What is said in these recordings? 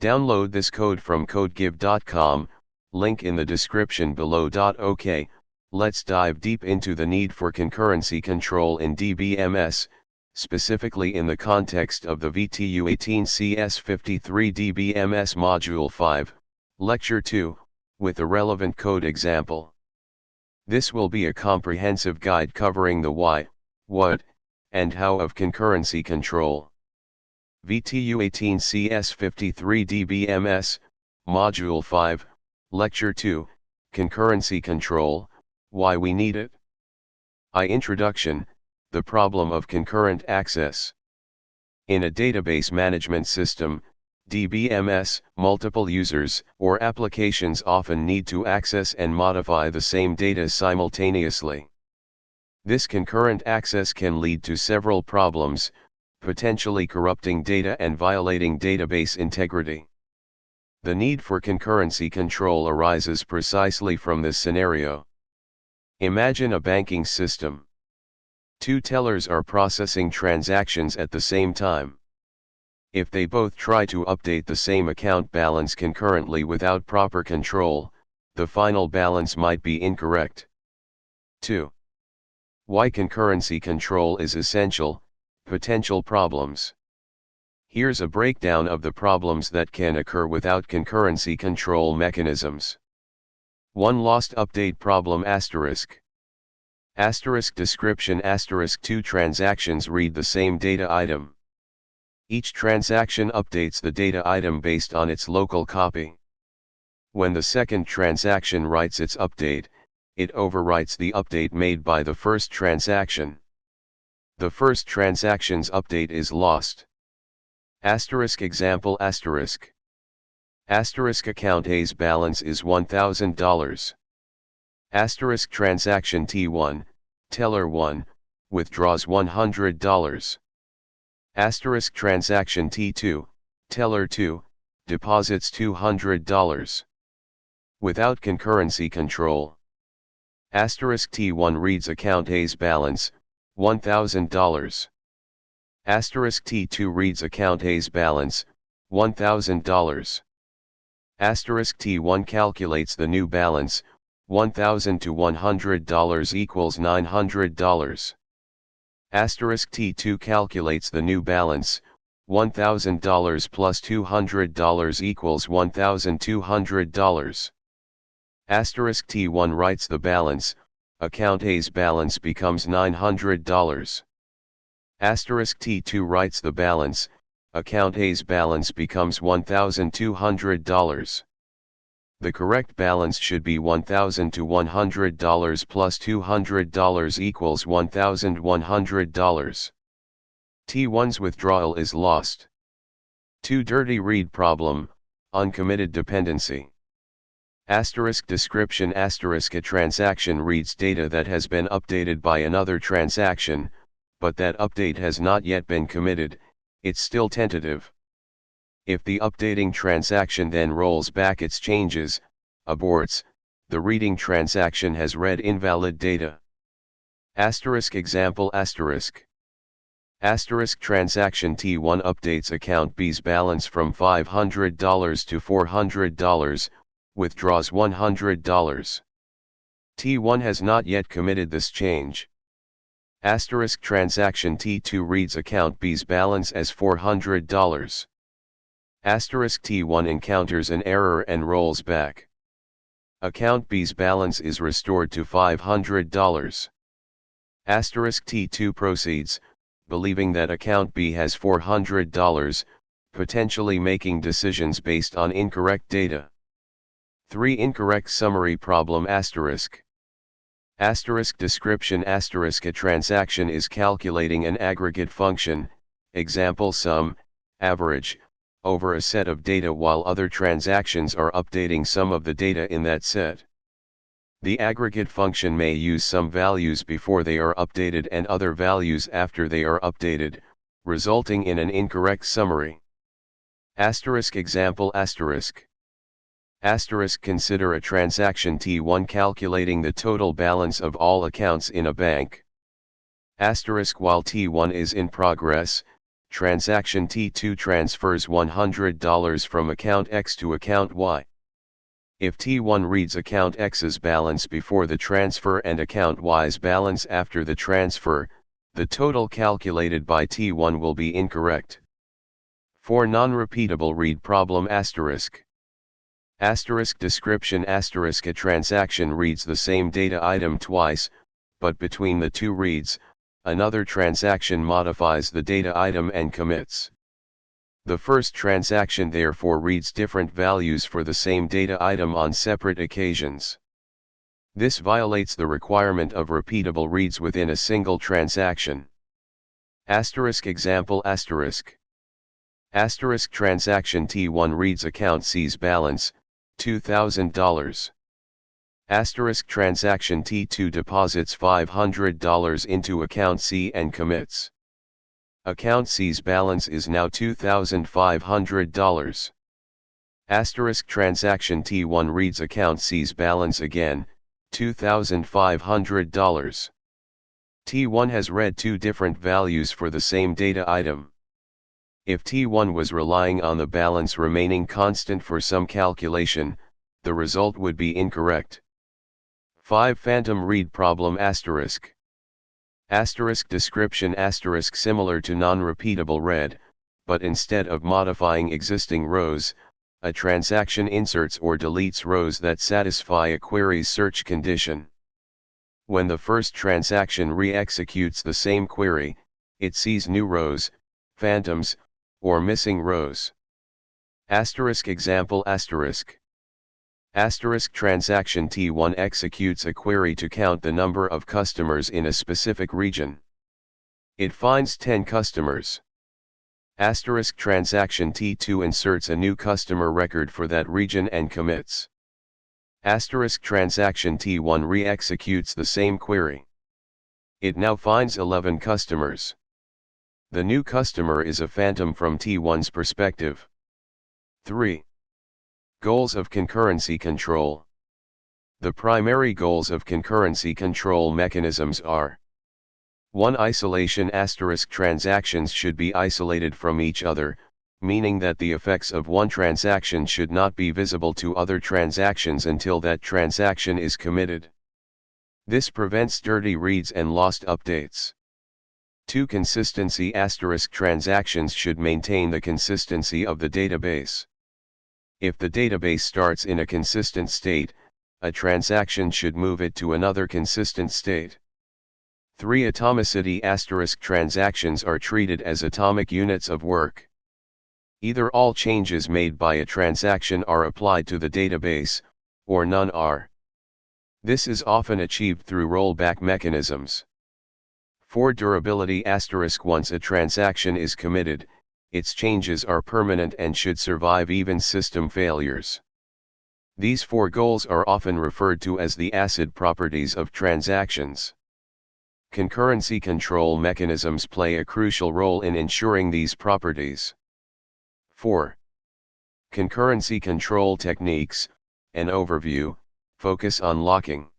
Download this code from codegive.com, link in the description below. OK, let's dive deep into the need for concurrency control in DBMS, specifically in the context of the VTU 18 CS53 DBMS Module 5, Lecture 2, with a relevant code example. This will be a comprehensive guide covering the why, what, and how of concurrency control. VTU 18 CS53 DBMS, Module 5, Lecture 2, Concurrency Control, Why we Need It. Introduction, the problem of concurrent access. In a database management system, DBMS, multiple users or applications often need to access and modify the same data simultaneously. This concurrent access can lead to several problems, potentially corrupting data and violating database integrity. The need for concurrency control arises precisely from this scenario. Imagine a banking system. Two tellers are processing transactions at the same time. If they both try to update the same account balance concurrently without proper control, the final balance might be incorrect. 2. Why concurrency control is essential. Potential problems. Here's a breakdown of the problems that can occur without concurrency control mechanisms. 1. Lost update problem asterisk. Asterisk description asterisk. Two transactions read the same data item. Each transaction updates the data item based on its local copy. When the second transaction writes its update, it overwrites the update made by the first transaction. The first transaction's update is lost. Asterisk example asterisk. Asterisk account A's balance is $1,000. Asterisk transaction T1, teller 1, withdraws $100. Asterisk transaction T2, teller 2, deposits $200. Without concurrency control. Asterisk T1 reads account A's balance, $1,000. Asterisk T2 reads account A's balance, $1,000. Asterisk T1 calculates the new balance, $1,000 to $100 equals $900. Asterisk T2 calculates the new balance, $1,000 plus $200 equals $1,200. Asterisk T1 writes the balance, account A's balance becomes $900. Asterisk T2 writes the balance, account A's balance becomes $1,200. The correct balance should be $1,000 to $100 plus $200 equals $1,100. T1's withdrawal is lost. 2. Dirty read problem, uncommitted dependency. Asterisk description asterisk. A transaction reads data that has been updated by another transaction, but that update has not yet been committed, it's still tentative. If the updating transaction then rolls back its changes, aborts, the reading transaction has read invalid data. Asterisk example asterisk. Asterisk transaction T1 updates account B's balance from $500 to $400, withdraws $100. T1 has not yet committed this change. Asterisk transaction T2 reads account B's balance as $400. Asterisk T1 encounters an error and rolls back. Account B's balance is restored to $500. Asterisk T2 proceeds, believing that account B has $400, potentially making decisions based on incorrect data. 3. Incorrect summary problem asterisk. Asterisk description asterisk. A transaction is calculating an aggregate function, example sum, average, over a set of data while other transactions are updating some of the data in that set. The aggregate function may use some values before they are updated and other values after they are updated, resulting in an incorrect summary. Asterisk example asterisk. Asterisk. Consider a transaction T1 calculating the total balance of all accounts in a bank. Asterisk. While T1 is in progress, Transaction T2 transfers $100 from account X to account Y. If T1 reads account X's balance before the transfer and account Y's balance after the transfer, the total calculated by T1 will be incorrect. For non-repeatable read problem asterisk. Asterisk description asterisk a transaction reads the same data item twice, but between the two reads, another transaction modifies the data item and commits. The first transaction therefore reads different values for the same data item on separate occasions. This violates the requirement of repeatable reads within a single transaction. Asterisk example asterisk. Asterisk transaction T1 reads account C's balance, $2,000. Asterisk transaction T2 deposits $500 into account C and commits. Account C's balance is now $2,500. Asterisk transaction T1 reads account C's balance again, $2,500. T1 has read two different values for the same data item. If T1 was relying on the balance remaining constant for some calculation, the result would be incorrect. 5. Phantom read problem asterisk. Asterisk description asterisk similar to non-repeatable read, but instead of modifying existing rows, a transaction inserts or deletes rows that satisfy a query's search condition. When the first transaction re-executes the same query, it sees new rows, phantoms, or missing rows. Asterisk example asterisk. Asterisk transaction T1 executes a query to count the number of customers in a specific region. It finds 10 customers. Asterisk transaction T2 inserts a new customer record for that region and commits. Asterisk transaction T1 re-executes the same query. It now finds 11 customers. The new customer is a phantom from T1's perspective. 3. Goals of concurrency control. The primary goals of concurrency control mechanisms are: 1. Isolation asterisk transactions should be isolated from each other, meaning that the effects of one transaction should not be visible to other transactions until that transaction is committed. This prevents dirty reads and lost updates. 2. Consistency asterisk transactions should maintain the consistency of the database. If the database starts in a consistent state, a transaction should move it to another consistent state. 3. Atomicity asterisk transactions are treated as atomic units of work. Either all changes made by a transaction are applied to the database, or none are. This is often achieved through rollback mechanisms. 4. Durability asterisk once a transaction is committed, its changes are permanent and should survive even system failures. These 4 goals are often referred to as the acid properties of transactions. Concurrency control mechanisms play a crucial role in ensuring these properties. 4. Concurrency control techniques, an overview, focus on locking.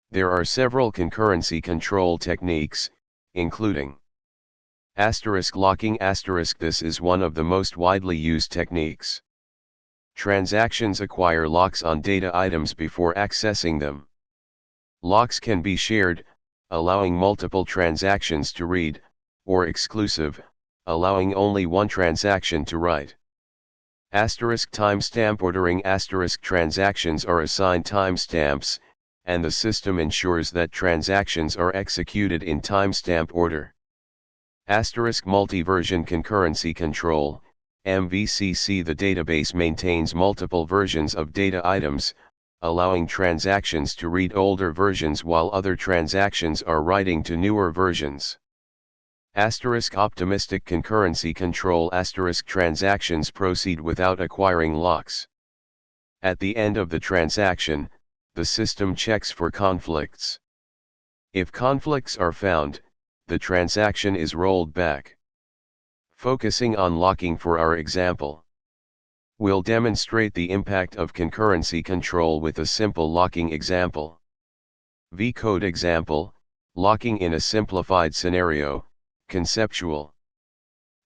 There are several concurrency control techniques, including asterisk locking asterisk. This is one of the most widely used techniques. Transactions acquire locks on data items before accessing them. Locks can be shared, allowing multiple transactions to read, or exclusive, allowing only one transaction to write. Asterisk timestamp ordering asterisk transactions are assigned timestamps, and the system ensures that transactions are executed in timestamp order. Asterisk multi-version concurrency control, MVCC. The database maintains multiple versions of data items, allowing transactions to read older versions while other transactions are writing to newer versions. Asterisk optimistic concurrency control asterisk transactions proceed without acquiring locks. At the end of the transaction, the system checks for conflicts. If conflicts are found, the transaction is rolled back. Focusing on locking for our example, we'll demonstrate the impact of concurrency control with a simple locking example. V-code example, locking in a simplified scenario, conceptual.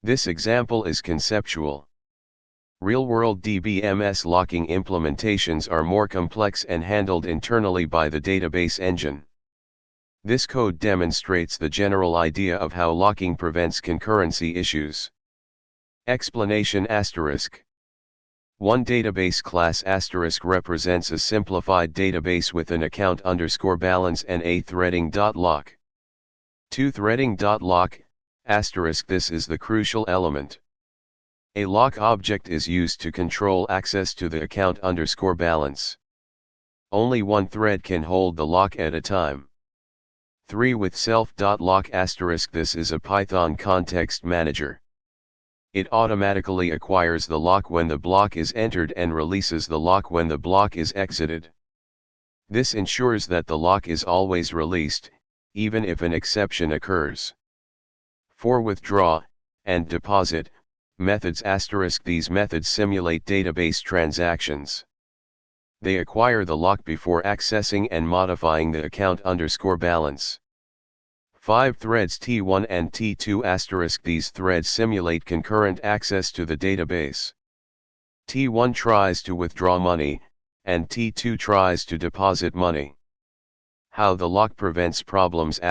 This example is conceptual. Real-world DBMS locking implementations are more complex and handled internally by the database engine. This code demonstrates the general idea of how locking prevents concurrency issues. Explanation **. One database class * represents a simplified database with an account _ balance and a threading.lock. Two threading.lock **. This is the crucial element. A lock object is used to control access to the account _ balance. Only one thread can hold the lock at a time. 3 with self.lock **. This is a Python context manager. It automatically acquires the lock when the block is entered and releases the lock when the block is exited. This ensures that the lock is always released, even if an exception occurs. 4 withdraw and deposit methods *. These methods simulate database transactions. They acquire the lock before accessing and modifying the account _ balance. 5 threads T1 and T2 *. These threads simulate concurrent access to the database. T1 tries to withdraw money, and T2 tries to deposit money. How the lock prevents problems *.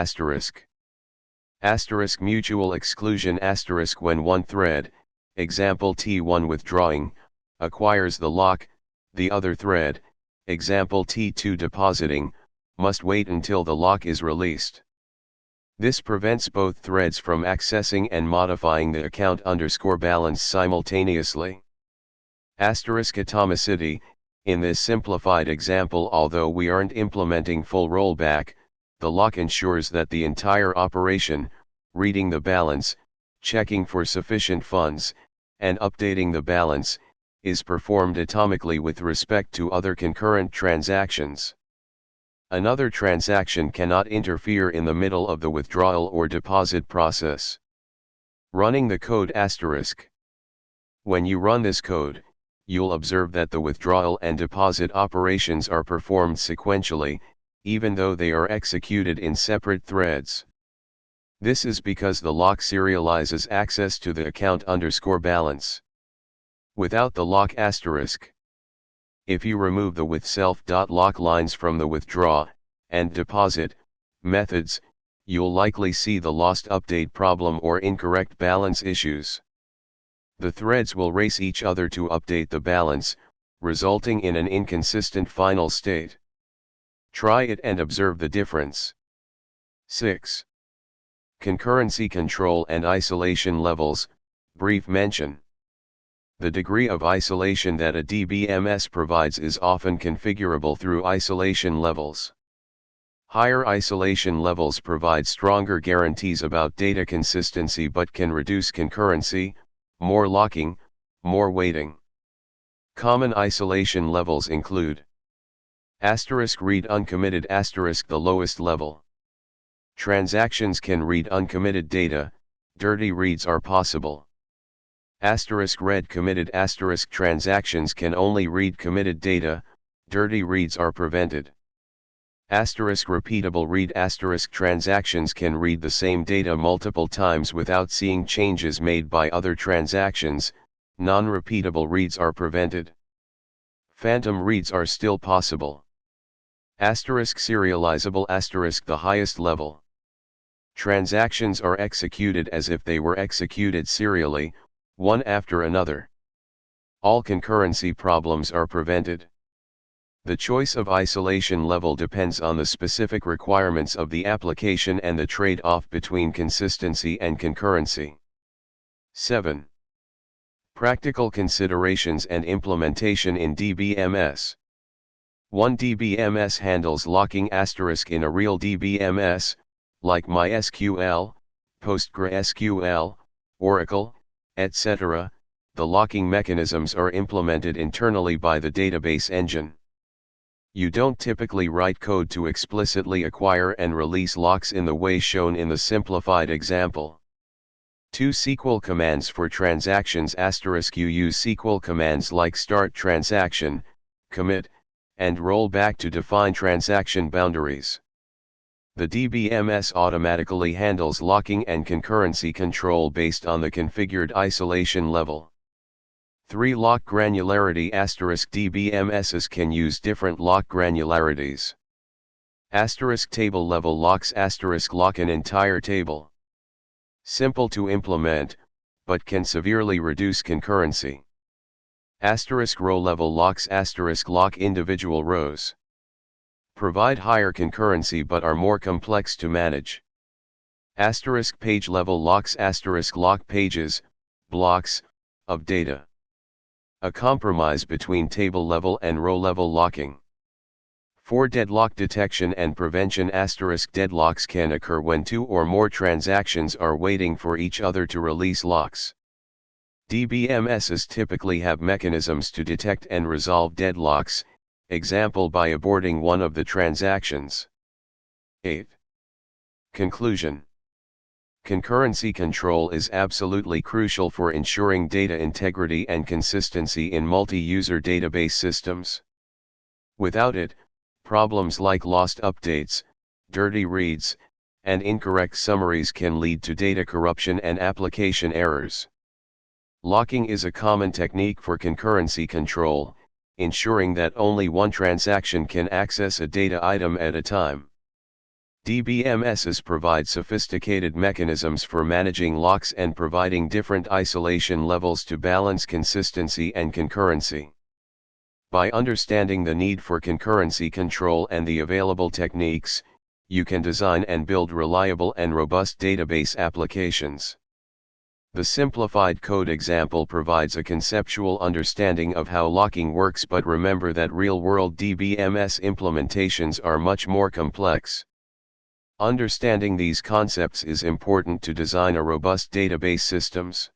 Mutual exclusion *. When one thread, example T1 withdrawing, acquires the lock, the other thread, example T2 depositing, must wait until the lock is released. This prevents both threads from accessing and modifying the account _ balance simultaneously. Atomicity, in this simplified example, although we aren't implementing full rollback, the lock ensures that the entire operation, reading the balance, checking for sufficient funds, and updating the balance, is performed atomically with respect to other concurrent transactions. Another transaction cannot interfere in the middle of the withdrawal or deposit process. Running the code *. When you run this code, you'll observe that the withdrawal and deposit operations are performed sequentially, even though they are executed in separate threads. This is because the lock serializes access to the account _ balance. Without the lock *. If you remove the with self.lock lines from the withdraw and deposit methods, you'll likely see the lost update problem or incorrect balance issues. The threads will race each other to update the balance, resulting in an inconsistent final state. Try it and observe the difference. 6. Concurrency control and isolation levels, brief mention. The degree of isolation that a DBMS provides is often configurable through isolation levels. Higher isolation levels provide stronger guarantees about data consistency but can reduce concurrency, more locking, more waiting. Common isolation levels include read uncommitted * the lowest level. Transactions can read uncommitted data, dirty reads are possible. Read committed * transactions can only read committed data, dirty reads are prevented. Repeatable read * transactions can read the same data multiple times without seeing changes made by other transactions, non-repeatable reads are prevented. Phantom reads are still possible. Serializable * the highest level. Transactions are executed as if they were executed serially, one after another. All concurrency problems are prevented. The choice of isolation level depends on the specific requirements of the application and the trade-off between consistency and concurrency. 7. Practical considerations and implementation in DBMS. One DBMS handles locking * in a real DBMS, like MySQL, PostgreSQL, Oracle, etc. The locking mechanisms are implemented internally by the database engine. You don't typically write code to explicitly acquire and release locks in the way shown in the simplified example. 2 SQL commands for transactions * You use SQL commands like start transaction, commit, and roll back to define transaction boundaries. The DBMS automatically handles locking and concurrency control based on the configured isolation level. 3. Lock granularity. DBMSs can use different lock granularities. Table level locks. Lock an entire table. Simple to implement, but can severely reduce concurrency. Row level locks. Lock individual rows. Provide higher concurrency but are more complex to manage. Page level locks. Lock pages, blocks, of data. A compromise between table level and row level locking. 4. Deadlock detection and prevention. Deadlocks can occur when two or more transactions are waiting for each other to release locks. DBMSs typically have mechanisms to detect and resolve deadlocks, example by aborting one of the transactions. 8. Conclusion. Concurrency control is absolutely crucial for ensuring data integrity and consistency in multi-user database systems. Without it, problems like lost updates, dirty reads, and incorrect summaries can lead to data corruption and application errors. Locking is a common technique for concurrency control, ensuring that only one transaction can access a data item at a time. DBMSs provide sophisticated mechanisms for managing locks and providing different isolation levels to balance consistency and concurrency. By understanding the need for concurrency control and the available techniques, you can design and build reliable and robust database applications. The simplified code example provides a conceptual understanding of how locking works, but remember that real-world DBMS implementations are much more complex. Understanding these concepts is important to design a robust database systems.